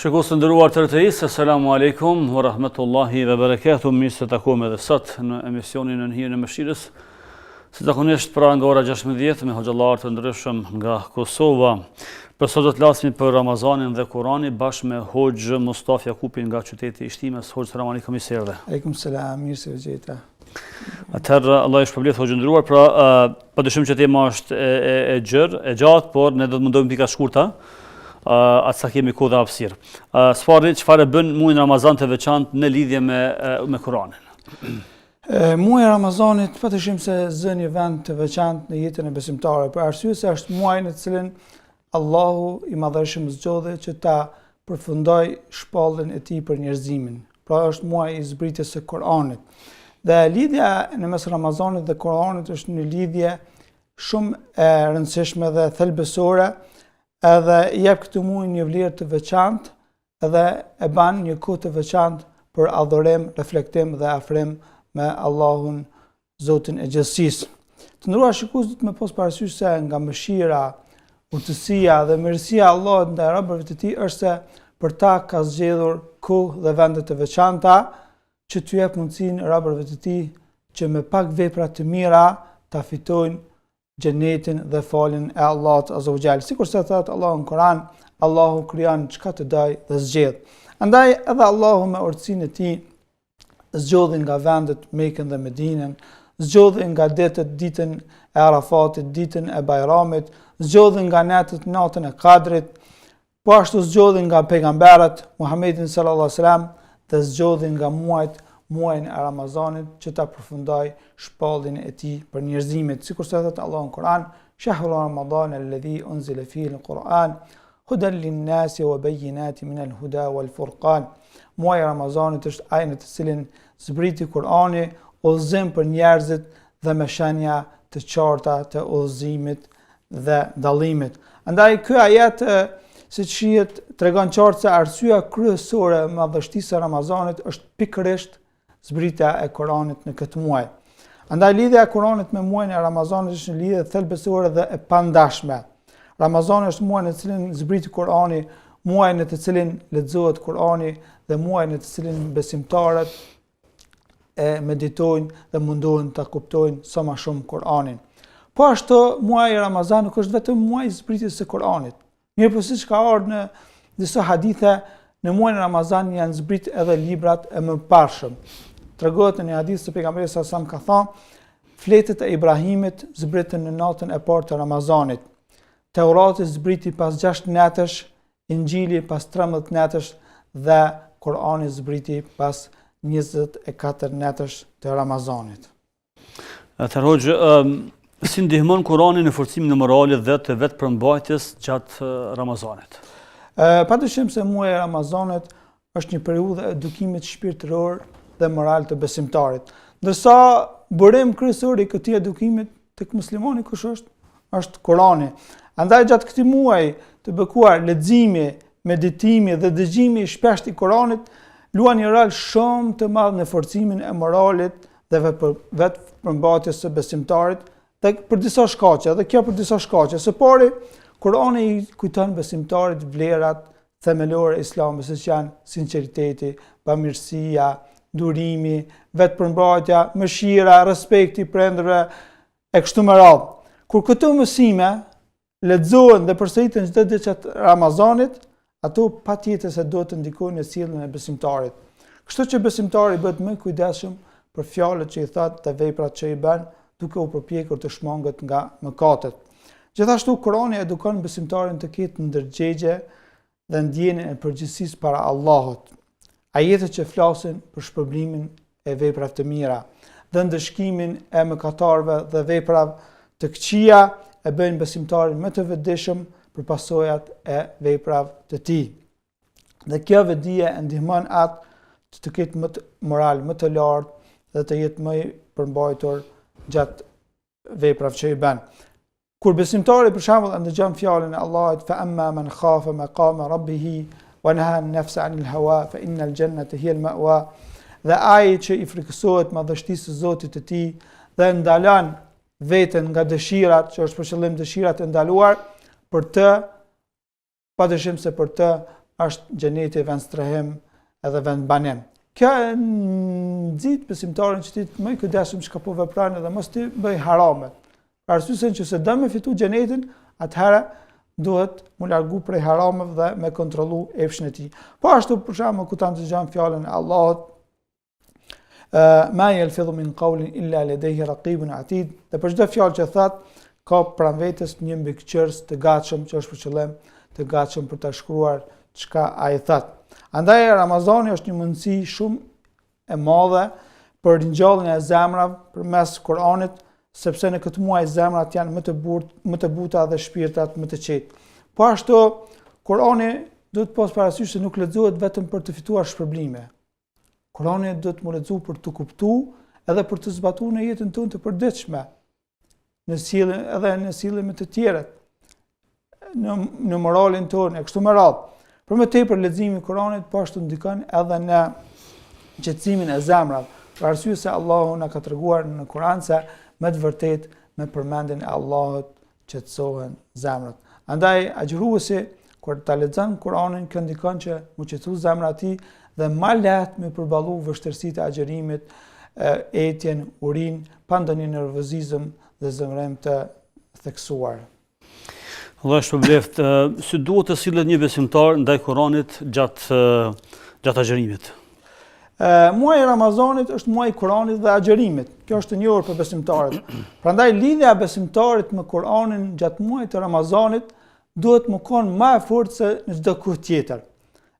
Shikues të nderuar të RTS, asalamu alaikum wa rahmatullahi wa barakatuh. Mirë se takojmë edhe sot në emisionin e Hijen e Mëshirës. Si zakonisht pra nga ora 16 me hoxhallar të ndryshëm nga Kosova. Për sot do të flasim për Ramazanin dhe Kur'anin bashkë me Hoxh Mustafa Jakupin nga qyteti i Shtimës. Hoxh, selam aleikum, mirë se erdhe. Aleikum selam, mirë se vëgjeta. Atëherë Allah ju shpërblet Hoxh nderuar, pra padyshim që tema është e gjerë, e gjatë, por ne do të mundohemi pika shkurta. Atë sa kemi kohë dhe hapësirë. Sfari, çfarë bën muajin Ramazan të veçantë në lidhje me Kur'anin? Muaji Ramazanit patyshim se zën një vend të veçantë në jetën e besimtarit, për arsye se është muaji në të cilin Allahu i Madhërisht zgjodhi që ta përfundoj shpalljen e tij për njerëzimin. Pra është muaji i zbritjes së Kur'anit. Dhe lidhja në mes Ramazanit dhe Kur'anit është një lidhje shumë e rëndësishme dhe thelbësore, edhe jep këtë muaj një vlerë të veçantë, edhe e ban një kohë të veçantë për adhurim, reflektim dhe afrim me Allahun, Zotin e gjithësisë. Të nderuar shikues, do të më pas parasysh se nga mëshira, urtësia dhe mirësia e Allahut ndaj robërve të tij është se për ta ka zgjedhur kohë dhe vende të veçanta që t'u jep mundësinë robërve të tij që me pak vepra të mira ta fitojnë xhenetin dhe faljen e Allahut Azza wa Jall. Sikur se thot Allahu në Kur'an, Allahu krijon çka të doj dhe zgjedh. Andaj edhe Allahu me urtësinë e tij zgjodhi nga vendet Mekën dhe Medinën, zgjodhi nga ditën e Arafatit, ditën e Bajramit, zgjodhi nga natën e Kadrit, po ashtu zgjodhi nga pejgamberët Muhammedin sallallahu alaihi wasallam dhe zgjodhi nga muajin e Ramazanit që ta përfundoj shpalljen e tij për njerëzimin. Sikur se thot Allahu në Kur'an, "Shahru Ramadan alladhi unzila fihi al-Qur'an hudan lin-nasi wa bayyinatin min al-huda wal-furqan." Muaji i Ramazanit është ai në të cilin zbriti Kur'ani, udhëzim për njerëzit dhe me shenja të qarta të udhëzimit dhe dallimit. Andaj ky ajet siç shihet tregon qartë se arsyeja kryesore e madhështisë së Ramazanit është pikërisht zbritja e Kur'anit në këtë muaj. Andaj lidhja e Kur'anit me muajin e Ramazanit është një lidhje thelbësore dhe e pandashme. Ramazani është muaji në të cilin zbriti Kur'ani, muaji në të cilin lexohet Kur'ani dhe muaji në të cilin besimtarët e meditojnë dhe mundohen ta kuptojnë sa më shumë Kur'anin. Po ashtu muaji i Ramazanit nuk është vetëm muaji i zbritjes së Kur'anit. Mirë po siç ka ardhur në disa hadithe, në muajin Ramazan janë zbrit edhe librat e mëparshëm. Tregohet në një hadith se pejgamberi sa ka thënë, fletët e Ibrahimit zbritën në natën e parë të Ramazanit. Teurati zbriti pas 6 netësh, Injili pas 13 netësh dhe Kur'ani zbriti pas 24 netësh të Ramazanit. Atëherë Hoxh, si ndihmon Kur'ani në forcimin e moralit dhe të vetëpërmbajtjes gjatë Ramazanit? Padyshim se muaji i Ramazanit është një periudhë e edukimit shpirtëror dhe moral të besimtarit. Ndërsa burim kryesor i këtij edukimit tek muslimani kush është? Është Kur'ani. Andaj gjatë këtij muaji të bekuar leximi, meditimi dhe dëgjimi i shpeshtë i Kur'anit luan një rol shumë të madh në forcimin e moralit dhe vetëpërmbajtjes së besimtarit dhe për disa shkaqe, dhe kjo për disa shkaqe. Së pari, Kur'ani i kujton besimtarit vlerat themelore islame, siç janë sinqeriteti, bamirësia, durimi, vetëpërmbajtja, mëshira, respekti prindërve e kështu me radhë. Kur këto mësime lexohen dhe përsëriten çdo ditë gjatë Ramazanit, ato patjetër se do të ndikojnë në sjelljen e besimtarit. Kështu që besimtari bëhet më i kujdesshëm për fjalët që i thotë dhe veprat që i bën, duke u përpjekur të shmanget nga mëkatet. Gjithashtu Kur'ani edukon besimtarin të ketë ndërgjegje dhe ndjenjen e përgjegjësisë para Allahut. Ajetet që flasin për shpërblimin e veprave të mira dhe ndëshkimin e mëkatarëve dhe veprave të këqija e bëjnë besimtarin më të vetëdijshëm për pasojat e veprave të tij. Dhe kjo vetdije e ndihmon atë të ketë moral më të lartë dhe të jetë më i përmbajtur gjatë veprave që i bën. Kur besimtari për shembull ndëgjon fjalën e Allahut fa amma man khafa maqama rabbih wa naha an-nafsa 'anil hawa fa innal jannata hiya al-ma'wa, dhe ai që i frikësohet madhështisë së Zotit të tij dhe ndalon veten nga dëshirat, që është për qëllim dëshirat e ndaluar, për të padyshim se për të është xheneti vend strehim edhe vend banim. Kjo nxit besimtarin që ti më i kujdesshëm çka po vepron dhe mos ti bëj haramet. Për arsye se nëse do me fitu xhenetin, atëherë duhet mu largu prej harameve dhe me kontrollu efshin e tij. Po ashtu për shembull ku ta nxjerrëm fjalën e Allahut ma yalfidhu min qawlin illa ladayhi raqibun atid. Dhe për çdo fjalë që thot ka pranë vetes një mbikëqyrës të gatshëm që është për qëllim të gatshëm për ta shkruar çka ai thot. Andaj Ramazani është një mundësi shumë e madhe për ringjalljen e zemrave përmes Kuranit, sepse në këtë muaj zemrat janë më të buta dhe shpirtrat më të qetë. Po ashtu Kurani duhet pas parasysh se nuk lexohet vetëm për të fituar shpërblime. Kurani duhet të lexohet për të kuptuar edhe për të zbatuar në jetën tonë të përditshme, në sjelljen edhe në sjelljen të tjerët, në moralin tonë e kështu me radhë. Për më tepër leximi i Kuranit po ashtu ndikon edhe në qetësimin e zemrave, për arsye se Allahu na ka treguar në Kur'an se me të vërtet me përmendjen e Allahut qetësohen zemrat. Andaj agjëruesi kur ta lexon Kur'anin kjo ndikon që mu qetësoj zemra e tij dhe më lehtë me përballu vështirësitë e agjërimit, etjen, urin, pa ndonjë nervozizëm dhe zemrim të theksuar. Allah shpërbleft, si duhet të sillet një besimtar ndaj Kuranit gjatë agjërimit? Muaji i Ramazanit është muaji i Kuranit dhe agjërimit. Kjo është e njohur për besimtarët. Prandaj lidhja e besimtarit me Kuranin gjatë muajit të Ramazanit duhet më konë më e fortë se në çdo kohë tjetër.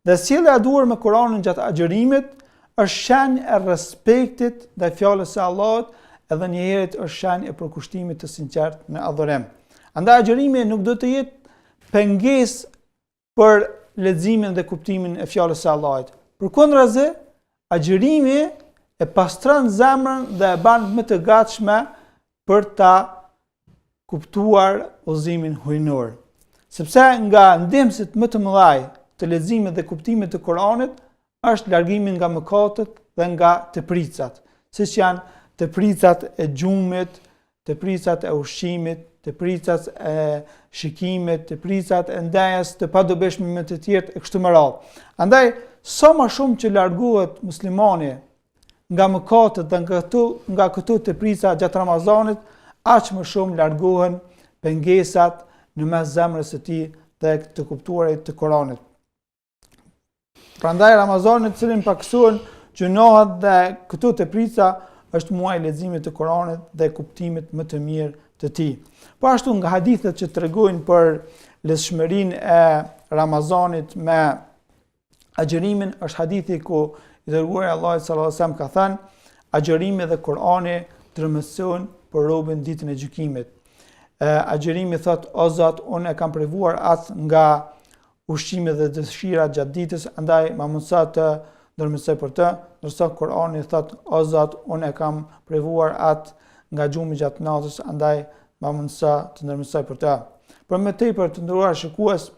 Dhe sjellja e duhur me Kuranin gjatë agjërimit është shenjë e respektit ndaj fjalës së Allahut, edhe njëherë është shenjë e përkushtimit të sinqert në adhurim. Andaj agjërimi nuk do të jetë pengesë për leximin dhe kuptimin e fjalës së Allahut. Përkundrazi, agjërimi e pastron zemrën dhe e bën më të gatshme për ta kuptuar udhëzimin hyjnor. Sepse nga ndihmësit më të mëdhaj të leximit dhe kuptimit të Kuranit është largimi nga mëkatet dhe nga tepricat, siç janë tepricat e gjumit, tepricat e ushqimit, tepricat e shikimit, tepricat e ndajës të padobishme me të tjerë e kështu me radhë. Andaj sa më shumë që largohet muslimani nga mëkatet dhe nga këto teprica gjatë Ramazanit, aq më shumë largohen pengesat në mes zemrës së tij dhe të kuptuarit të Kuranit. Prandaj Ramazani, i cili paksohen gjunohat dhe këto teprica, është muaji i leximit të Kuranit dhe kuptimit më të mirë të tij. Po ashtu nga hadithet që tregojnë për lëshmërinë e Ramazanit me agjërimin, është hadithi ku i dërguari Allahut sallallahu alajhi wasallam ka thënë: agjërimi dhe Kurani tërmësojnë për robën ditën e gjykimit. Agjërimi thot: o Zot, unë e kam privuar atë nga ushqimet dhe dëshirat gjatë ditës, andaj ma mundësa të ndërmësoj për të, ndërsa Kurani thot: o Zot, unë e kam privuar atë nga gjumi gjatë natës, andaj ma mundësa të ndërmësoj për të. Për më tepër të nderuar shikues,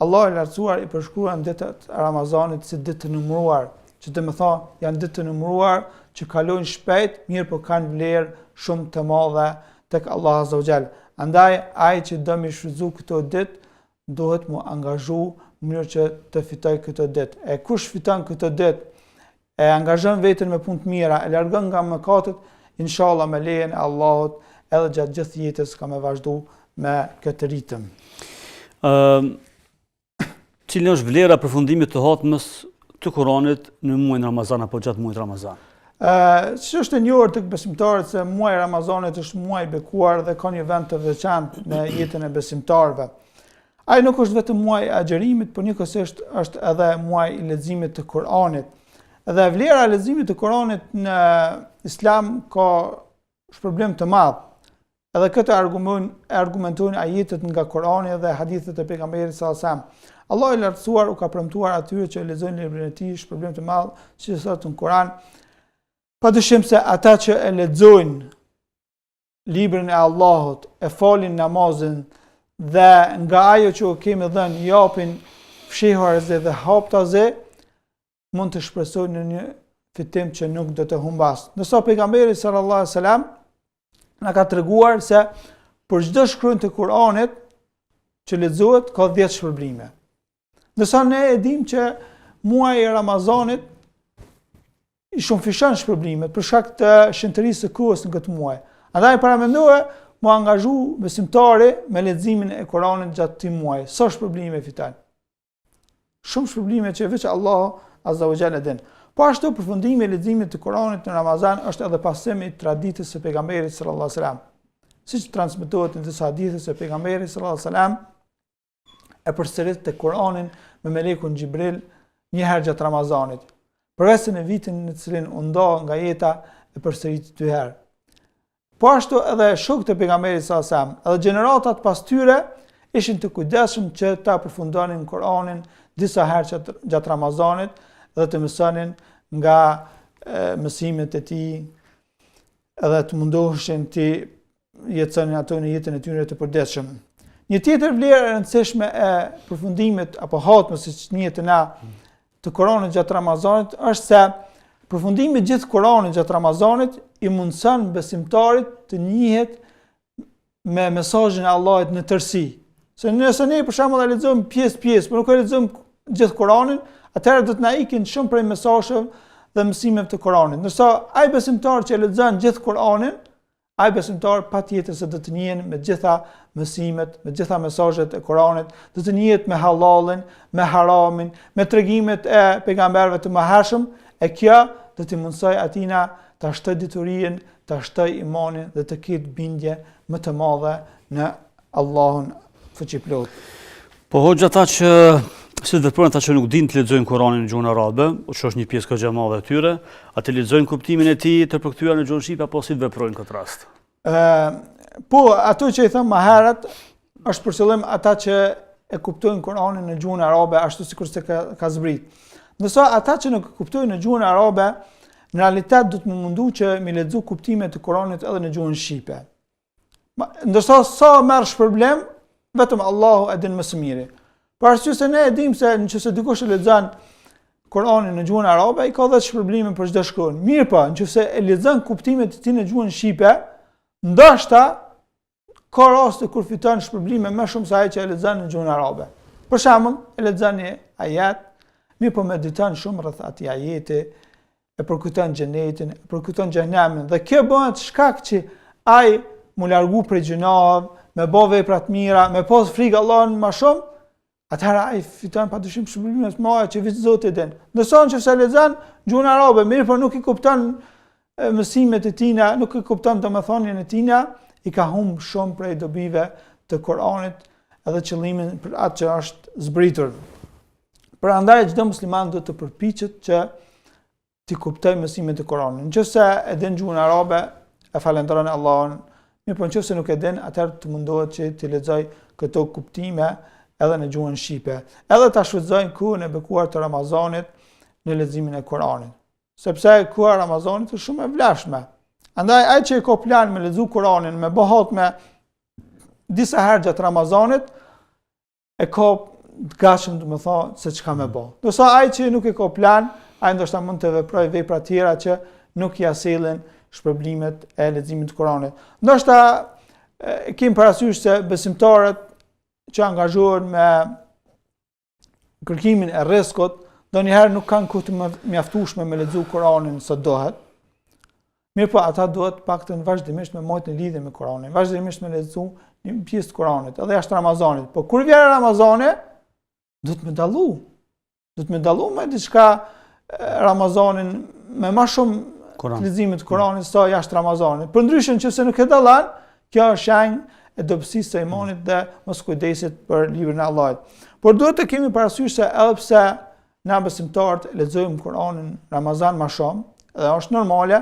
Allah i lartësuar i përshkruan ditët e Ramazanit si ditë të numëruar, që të më thonë janë ditë të numëruar që kalojnë shpejt, mirë po kanë vlerë shumë të madhe tek Allah azza wa jall. Andaj ai që do mi shfrytëzu këto ditë duhet mu angazhu në mënyrë që të fitoj këto ditë. E kush fiton këto ditë, e angazhon veten me punë të mira, e largon nga mëkatet, inshallah me lejen e Allahut edhe gjatë gjithë jetës ka me vazhdu me këtë ritëm. Cili është vlera përfundimit të hatmës të Kuranit në muajin Ramazan apo gjatë muajit Ramazan? Që është e njohur tek besimtarët se muaji i Ramazanit është muaj i bekuar dhe ka një vend të veçantë në jetën e besimtarëve. Ai nuk është vetëm muaj i agjërimit, por njëkohësisht është edhe muaj i leximit të Kuranit. Dhe vlera e leximit të Kuranit në Islam ka shpërblim të madh. Edhe këtë argumentojnë ajetet nga Kurani dhe hadithet e pejgamberit sallallahu alajhi wasallam. Allah i lartësuar u ka premtuar atyre që lexojnë librin e tij shpërblim të madh, siç thotë në Kur'an. Padyshim se ata që e lexojnë librin e Allahut, e falin namazin dhe nga ajo që u kemi dhënë japin fshehurazi dhe haptazi, mund të shpresojnë në një fitim që nuk do të humbas. Nëse pejgamberi sallallahu alajhi wasallam na ka treguar se për çdo shkrim të Kuranit që lexohet ka 10 shpërblime. Ndërsa ne e dim që muaji i Ramazanit i shumëfishon shpërblimet për shkak të shenjtërisë së kohës në këtë muaj. Andaj paramendova mu angazhu besimtari me leximin e Kuranit gjatë këtij muaji. Sa shpërblime fiton. Shumë shpërblime që veç Allahu Azza wa Jalla din. Po ashtu përfundimi i leximit të Kuranit në Ramazan është edhe pasimi i traditës së pejgamberit sallallahu alajhi wasallam. Siç transmetohet në disa hadithe se pejgamberi sallallahu alajhi wasallam e përsërit të Kuranin me melekun Xhibril një herë gjatë Ramazanit. Përveç në vitin në cilin u nda nga jeta e përsëriti 2 herë. Po ashtu edhe shokët e pejgamberit sallallahu alajhi wasallam, edhe gjeneratat pas tyre ishin të kujdesshëm që ta përfundonin Kuranin disa herë gjatë Ramazanit dhe të mësonin nga mësimet e tij edhe të mundoheshin të jetësonin ato në jetën e tyre të përditshme. Një tjetër vlerë e rëndësishme e përfundimit apo hatmës siç njihet na të Kuranit gjatë Ramazanit është se përfundimi i gjithë Kuranit gjatë Ramazanit i mundson besimtarit të njihet me mesazhin e Allahut në tërësi. Se nëse ne për shembull e lexojmë pjesë, por nuk e lexojmë gjithë Kuranin, atëherë do të na ikin shumë prej mesazheve dhe mësimeve të Kuranit. Ndërsa ai besimtar që e lexon gjithë Kuranin, ai besimtar patjetër se do të njihet me gjitha mësimet, me gjitha mesazhet e Kuranit, do të njihet me halalin, me haramin, me tregimet e pejgamberëve të mëhershëm, e kjo do t'i mundsoj atina ta shtoj diturinë, ta shtoj imanin dhe të ketë bindje më të madhe në Allahun fuqiplot. Po hoxha ata që si veprojnë ata që nuk dinë të lexojnë Kuranin në gjuhën arabe, që është një pjesë kaq e madhe e tyre, atë lexojnë kuptimin e tij të përkthyer në gjuhën shqipe apo si veprojnë këtë rast? Po ato që i them më herët është për qëllim ata që e kuptojnë Kuranin në gjuhën arabe ashtu sikur se ka zbrit. Ndërsa ata që nuk kuptojnë në gjuhën arabe, në realitet do të më mundu që mi lexoj kuptimet e Kuranit edhe në gjuhën shqipe. Ndërsa sa merr shpërblim, vetëm Allahu e din më së miri. Për arsye se ne e dim se nëse dikush e lexon Kuranin në gjuhën arabe, i ka 10 shpërblime për çdo shkollë. Mirë po, nëse e lexon kuptimet e tij në gjuhën shqipe, ndoshta ka raste kur fiton shpërblime më shumë se ai që e lexon në gjuhën arabe. Për shembull, e lexon një ajet, mirë po mediton shumë rreth atij ajeti, e përkujton xhenetin, e përkujton xhenemin dhe kjo bëhet shkak që ai mu largu prej gjunave, me bë vepra të mira, me pas frikë Allahun më shumë, atëherë ai fiton padyshim shpërblime të mëdha që vetë Zoti e din. Ndërsa nëse lexon gjuhën arabe, mirë por nuk i kupton mësimet e tina, nuk i kupton domethënien e tina, i ka humb shumë prej dobive të Kuranit edhe qëllimin për atë që është zbritur. Prandaj çdo musliman duhet të përpiqet që të kuptojë mësimet e Kuranit. Nëse e din gjuhën arabe, e falenderojnë Allahun. Mirë po nëse nuk e din, atëherë të mundohet që të lexoj këto kuptime edhe në gjuhën shqipe. Edhe ta shfrytëzojnë kohën e bekuar të Ramazanit në leximin e Kuranit. Sepse koha e Ramazanit është shumë e vlefshme. Andaj ai që ka plan me lexu Kuranin, me bëhat me disa herë gjatë Ramazanit, e ka të gatshëm të më thonë se çka më bë. Ndërsa ai që nuk e ka plan, ai ndoshta mund të veprojë vepra të tjera që nuk ia sjellin shpërblimet e leximit të Kuranit. Ndoshta kemi parasysh se besimtarët që angazhohen me kërkimin e rrezikut, ndonjëherë nuk kanë kohë të mjaftueshme me lexu Kuranin sa dohet. Mirë po ata duhet paktën vazhdimisht me majtë në lidhje me Kuranin, vazhdimisht me lexu një pjesë të Kuranit, edhe jashtë Ramazanit. Po kur vjen Ramazani, duhet me dallu. Duhet me dallu me diçka Ramazanin me më shumë leximit të Kuranit sa jashtë Ramazanit. Përndryshe nëse nuk e dallon, kjo është shenjë e dobësisë së imanit dhe moskujdesit për librin e Allahut. Por duhet të kemi parasysh se edhe pse na besimtarët lexojmë Kuranin Ramazan më shumë, dhe është normale,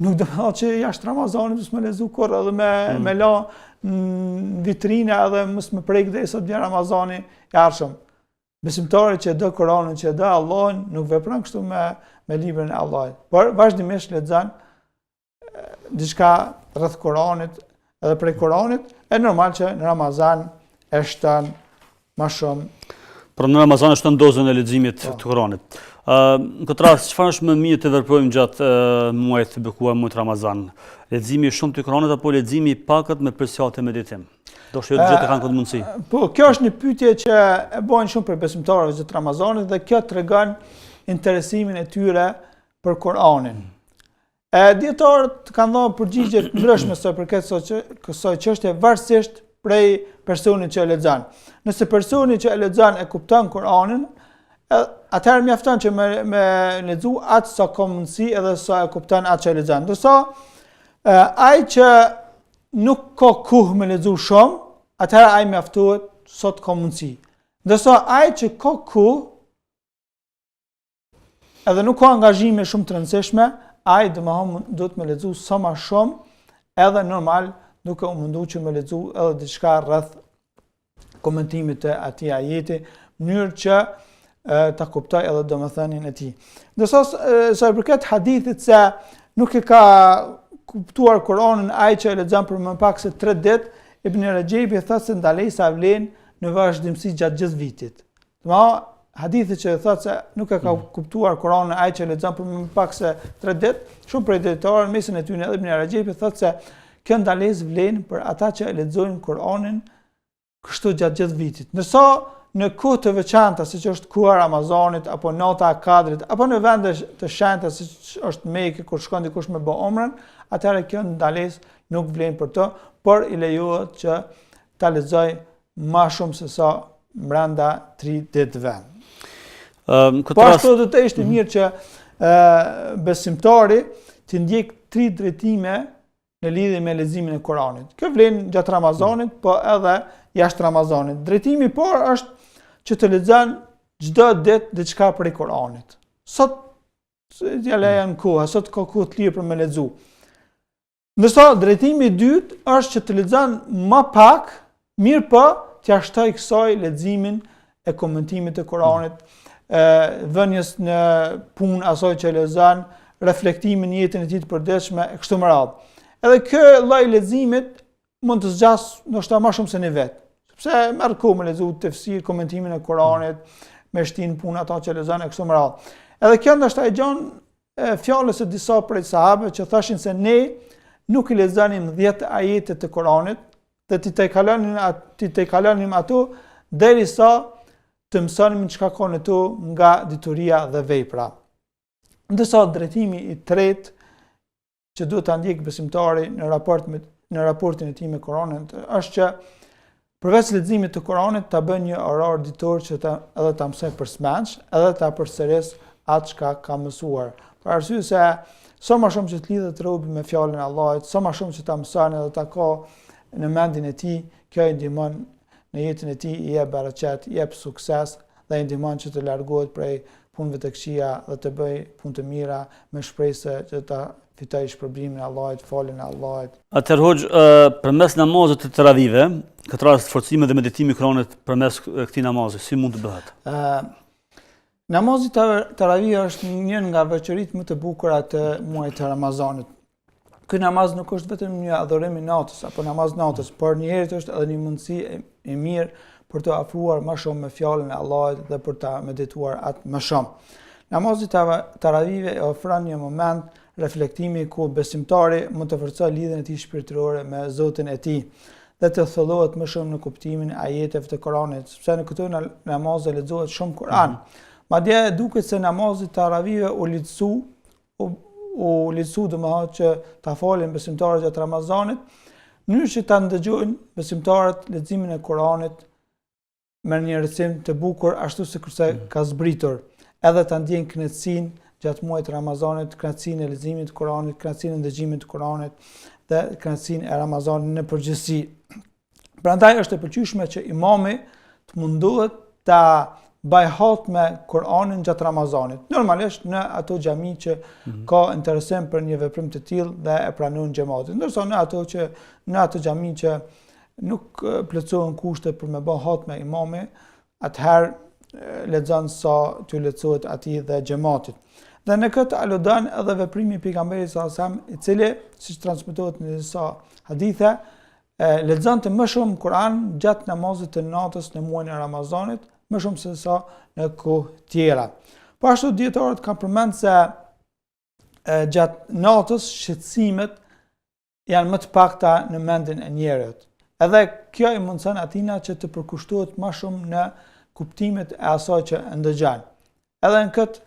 nuk do të thotë që jashtë Ramazanit mos më lexoj kurrë edhe me la në vitrinë edhe mos më prek derisa të vjen Ramazani i ardhshëm. Besimtari që do Kuranin, që do Allahun, nuk vepron kështu me librin e Allahut, por vazhdimisht lexon diçka rreth Kuranit edhe prej Kuranit, e normal që në Ramazan e shton më shumë Për në Ramazan është në dozën e leximit të Kuranit. Në këtë rast, çfarë është më mirë të veprojmë gjatë muajit të bekuar, muajit Ramazan? Leximi shumë të Kuranit apo leximi i pakët me përsiat e meditim? Do të thotë gjithë kanë këtë mundësi. Po, kjo është një pyetje që e bojnë shumë për besimtarët gjatë Ramazanit dhe kjo tregon interesimin e tyre për Kur'anin. Dietarët kanë dhënë përgjigje të ndryshme sa përket kësaj çështje varësisht prej personit që e lexon. Nëse personi që e lexon e kupton Kur'anin, atëherë mjafton që me lexu atë sa ka mundësi edhe sa e kupton atë që e lexon. Ndërsa ai që nuk ka kohë me lexu shumë, atëherë ai mjaftohet sa të ka mundësi. Ndërsa ai që ka kohë edhe nuk ka angazhime shumë të rëndësishme, ai do të me lexu sa më shumë, edhe normal duke u mundu që me lexu edhe diçka rreth komentimit të atij ajeti, në mënyrë që ta kuptoj edhe domethënien e tij. Ndërsa sa i përket hadithit se nuk e ka kuptuar Kur'anin ai që e lexon për më pak se 3 ditë, Ibn Rajebi thotë se ndalesa vlen në vazhdimsi gjatë gjithë vitit. Hadithi që thotë se nuk e ka kuptuar Kur'anin ai që e lexon për më pak se 3 ditë, shumë prej dietarëve mesin e tyre edhe Ibn Rajebi thotë se kjo ndalesë vlen për ata që e lexojnë Kur'anin kështu gjatë gjithë vitit. Ndërsa në kohë të veçanta, siç është koha e Ramazanit apo nata e Kadrit, apo në vende të shenjta siç është Mekë kur shkon dikush me bë umrën, atëherë kjo ndalesë nuk vlen për të, por i lejohet që ta lexoj më shumë se sa brenda 3 ditëve. Po ashtu do të ishte mirë që besimtari të ndjek 3 drejtime në lidhje me leximin e Kuranit. Kjo vlen gjatë Ramazanit, po edhe jashtë Ramazanit. Drejtimi i parë është që të lexon çdo ditë diçka prej Kuranit. Sot ja lejon kohë, sot ka kohë të lirë për me lexu. Ndërsa drejtimi i dytë është që të lexon më pak, mirë po t'ia shtoj kësaj leximin e komentimit të Kuranit, vënjes në punë asaj që lexon, reflektimin në jetën e tij të përditshme e kështu me radhë. Edhe ky lloj leximit mund të zgjasë ndoshta më shumë se një vit. Sepse merr kohë me lexu tefsir, komentimin e Kuranit, me shtin punë ato që lexon e kështu me radhë. Edhe kjo ndoshta e gjon fjalës së disa prej sahabëve që thashin se ne nuk i lexonim 10 ajete të Kuranit, dhe ti të kalonim ato derisa të mësonim çka ka në to nga dituria dhe vepra. Ndërsa drejtimi i tretë që duhet ta ndjek besimtari në raportin e tij me Kur'anin është që përveç leximit të Kur'anit ta bën një orar ditor që edhe ta mësoj përsëmendsh, edhe ta përsëris atë çka ka mësuar. Për arsye se sa më shumë që të lidhet robi me fjalën e Allahut, sa më shumë që ta mëson edhe ta ka në mendin e tij, kjo i ndihmon në jetën e tij, i jep bereqet, i jep sukses dhe i ndihmon që të largohet prej punëve të këqija dhe të bëj punë të mira me shpresë që ta fitoj shpërblimin e Allahut, faljen e Allahut. Atëherë hoxh, përmes namazit të teravive, këtë rast forcimi dhe meditimi i Kuranit përmes këtij namazi, si mund të bëhet? Namazi teravi është një nga veçoritë më të bukura të muajit të Ramazanit. Ky namaz nuk është vetëm një adhurim i natës apo namaz natës, por njëherë është edhe një mundësi e mirë për të afruar më shumë me fjalën e Allahut dhe për ta medituar atë më shumë. Namazi teravive ofron një moment reflektimi ku besimtari mund të forcojë lidhjen e tij shpirtërore me Zotin e tij dhe të thellohet më shumë në kuptimin e ajeteve të Kuranit, sepse në këto namaze lexohet shumë Kur'an. Madje duket se namazi teravive u lehtësu domethënë që ta falin besimtarët gjatë Ramazanit, në mënyrë që ta ndëgjojnë besimtarët leximin e Kuranit me një rrecim të bukur ashtu sikurse ka zbritur, edhe ta ndjejnë kënaqësinë gjatë muajit të Ramazanit, kënaqësinë e leximit të Kuranit, kënaqësinë e ndëgjimit të Kuranit dhe kënaqësinë e Ramazanit në përgjithësi. Prandaj është e pëlqyeshme që imami të mundohet ta baj halt me Kur'anin gjatë Ramazanit. Normalisht në ato xhami që ka interesim për një veprim të tillë dhe e pranojnë xhamatin. Ndërsa në ato xhami që nuk plotësohen kushtet për me bë halt me imami, atëherë lexon sa t'u lehtësohet atij dhe xhamatit. Dhe në këtë aludon edhe veprimi i pejgamberit sallallahu alajhi wasallam, i cili siç transmetohet në disa hadithe, lexonte më shumë Kur'an gjatë namazit të natës në muajin e Ramazanit më shumë se sa në kohë tjera. Po ashtu dietarët kanë përmend se gjatë natës shqetësimet janë më të pakta në mendjen e njerëzit. Edhe kjo i mundson atina që të përkushtohet më shumë në kuptimet e asaj që ndëgjon. Edhe në këtë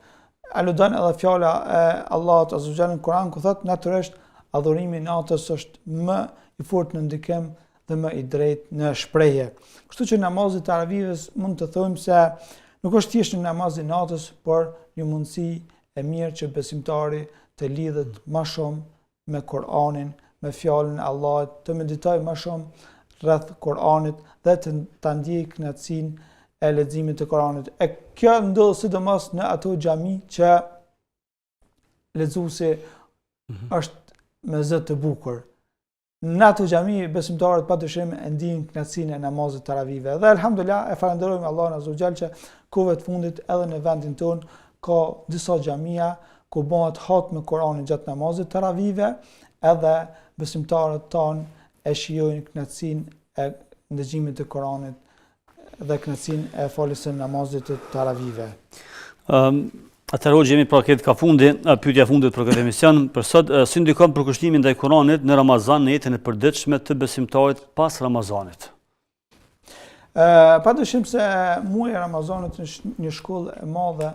aludon edhe fjala e Allahut azza wa jalla në Kur'an ku thotë natyrisht adhurimi natës është më i fortë në ndikim dhe më i drejtë në shprehje. Kështu që namazi i taravives mund të thojmë se nuk është thjesht një namaz i natës, por një mundësi e mirë që besimtari të lidhet më shumë me Kur'anin, me fjalën e Allahut, të meditojë më shumë rreth Kur'anit dhe të ndjejë kënaqësinë e leximit të Kur'anit. E kjo ndodh sidomos në ato xhami që lexuesi është me zë të bukur. Në ato xhami besimtarët padyshim e ndjejnë kënaqësinë e namazit taravive. Dhe elhamdulillah e falenderojmë Allahun azza wa jall që kohëve të fundit edhe në vendin tonë ka disa xhamia ku bëhet hatme Kur'anit gjatë namazit taravive, edhe besimtarët tanë e shijojnë kënaqësinë e ndëgjimit të Kur'anit dhe kënaqësinë e faljes së namazit të taravive. Atëherë hoxha jemi pra këtë ka fundi, pyetja e fundit për këtë emision, për sot si ndikon përkushtimin ndaj Kur'anit në Ramazan në jetën e përditshme të besimtarit pas Ramazanit? Padyshim se muaji i Ramazanit është një shkollë e madhe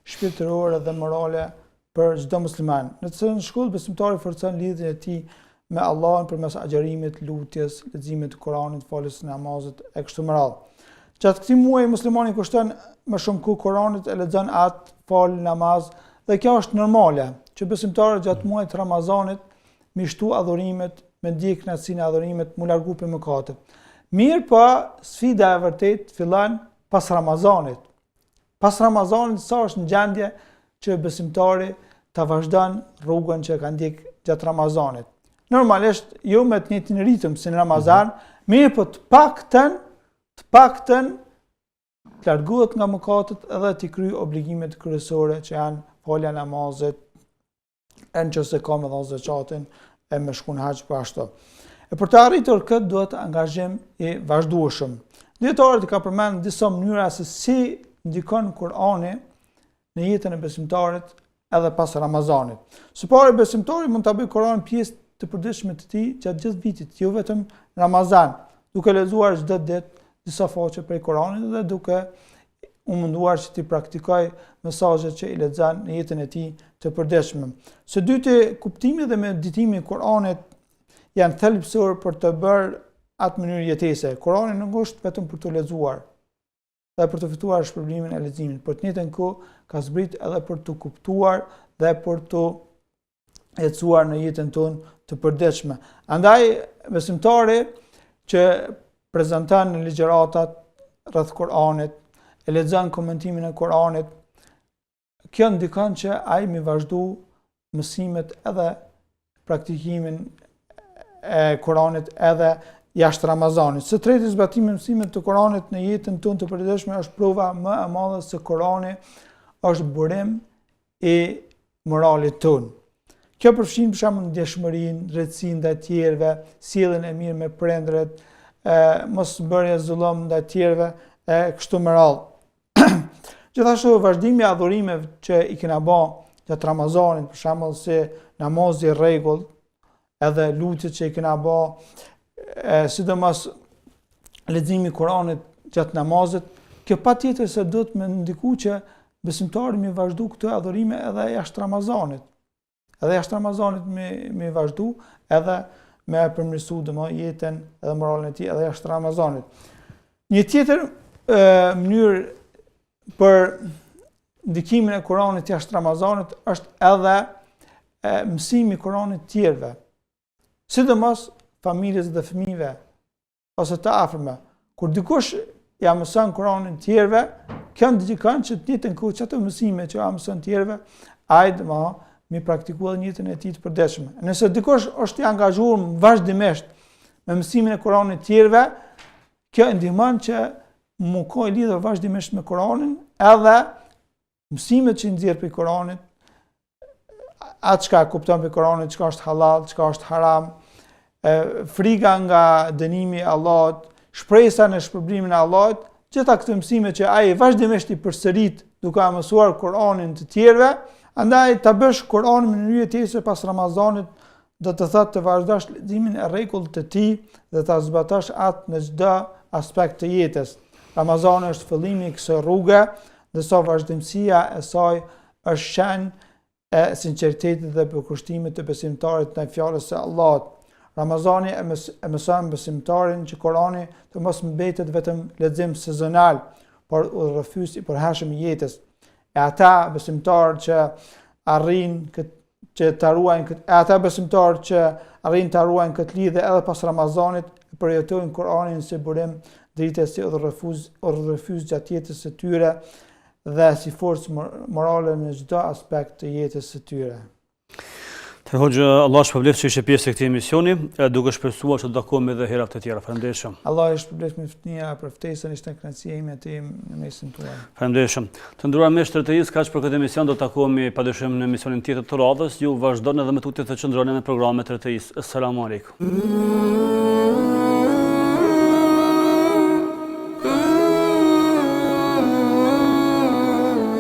shpirtërore dhe morale për çdo musliman. Në të shkollë besimtari forcon lidhjen e tij me Allahun përmes agjerimit, lutjes, leximit të Kuranit, faljes së namazit e kështu me radhë. Gjatë këtij muaji muslimani kushton më shumë kohë Kuranit, e lexon atë, fal namaz, dhe kjo është normale që besimtarët gjatë muajit të Ramazanit me shtu adhurimet, me ndjek kënaqësinë e adhurimit, mu largu prej mëkatit. Mirë, po sfida e vërtet fillon pas Ramazanit. Pas Ramazanit sa është në gjendje që besimtari ta vazhdon rrugën që ka ndjek gjatë Ramazanit. Normalisht jo me të njëjtin ritëm si në Ramazan, mirë, po të paktën të largohet nga mëkatet edhe të kryej obligimet kryesore që janë falja e namazit, nëse ka me dhënë zakatin e me shku në haxh po ashtu. E për të arritur këtë duhet angazhim i vazhdueshëm. Dietarët ka përmendur disa mënyra se si ndikon Kur'ani në jetën e besimtarit edhe pas Ramazanit. Së pari besimtari mund ta bëjë Kur'anin pjesë të përditshme të tij gjatë gjithë vitit, jo vetëm në Ramazan, duke lexuar çdo ditë disa faqe prej Kur'anit dhe duke u munduar që të praktikoj mesazhet që i lexon në jetën e tij të përditshme. Së dyti, kuptimi dhe meditimi i Kur'anit janë thelbësor për të bërë atë mënyrë jetese. Kur'ani nuk është vetëm për të lexuar dhe për të fituar shpërblimin e leximit, por të njëjtën kohë ka zbrit edhe për të kuptuar dhe për të jetësuar në jetën tonë të përditshme. Andaj besimtari që prezanton në ligjëratat rreth Kur'anit, e lexon komentimin e Kur'anit, kjo ndikon që ai më vazhdu mësimet edhe praktikimin e Kur'anit edhe jashtë Ramazanit. Së treti, zbatimi i mësimit të Kur'anit në jetën tonë të përditshme është prova më e madhe se Kur'ani është burim i moralit tonë. Kjo përfshin për shembull ndjeshmërinë, drejtsinë ndaj tjerëve, sjelljen e mirë me prindërit, mos bërja zullum ndaj tjerëve e kështu me radhë. Gjithashtu vazhdimi i adhurimeve që i kena bë gjatë Ramazanit, për shembull si namazi i rregullt, edhe lutjet që i kena bë, sidomos leximi i Kuranit gjatë namazit, kjo patjetër se do të më ndikojë që besimtari më vazhdu këto adhurime edhe jashtë Ramazanit. Edhe jashtë Ramazanit më vazhdu edhe me përmirësu jetën edhe moralin e tij edhe jashtë Ramazanit. Një tjetër mënyrë për ndikimin e Kuranit jashtë Ramazanit është edhe mësimi i Kuranit tjerëve, sidomos familjes dhe fëmijëve ose të afërme. Kur dikush ja mëson Kuranin tjerëve, kjo ndikon që të njëjtën kohë çato mësime që ja mëson tjerëve, ai mi praktikuar në jetën e tij të përditshme. Nëse dikush është i angazhuar vazhdimisht me mësimin e Kuranit tjerëve, kjo ndihmon që mu ka lidhur vazhdimisht me Kuranin, edhe mësimet që nxjerr prej Kuranit, atë çka kupton prej Kuranit, çka është halal, çka është haram, frika nga dënimi i Allahut, shpresa në shpërblimin e Allahut, gjitha këto mësime që ai vazhdimisht i përsërit duke mësuar Kur'anin të tjerëve, andaj ta bësh Kur'anin në mënyrë tjetër pas Ramazanit do të thotë të vazhdosh leximin e rregullt të tij dhe ta zbatosh atë në çdo aspekt të jetës. Ramazani është fillimi i kësaj rruge, ndërsa vazhdimësia e saj është shenjë e sinqeritetit dhe përkushtimit të besimtarit ndaj fjalës së Allahut. Ramazani e mëson besimtarin që Kur'ani të mos mbetet vetëm lexim sezonal, por udhëfys i përhershëm i jetës. E ata besimtarë që arrin ata besimtarë që arrin të ruajnë këtë lidhje edhe pas Ramazanit, përjetojnë Kur'anin si burim drite si udhëfys gjatë jetës së tyre dhe si forcë morale në çdo aspekt të jetës së tyre. Të Hoxha, Allah shpërblet që ishe pjesë e këtij emisioni, duke shpresuar që të takohemi edhe herat të tjera. Faleminderit shumë. Allah shpërblet me ftënia për ftesën, ishte kënaqësi ime të jem në mesin tuaj. Faleminderit shumë. Të nderuar miq të TTI-s, kaq për këtë emision, do të takohemi padyshim në emisionin tjetër të radhës. Ju vazhdoni edhe me tutje të qëndroni në programet e TTI-s. Asalamu alaikum.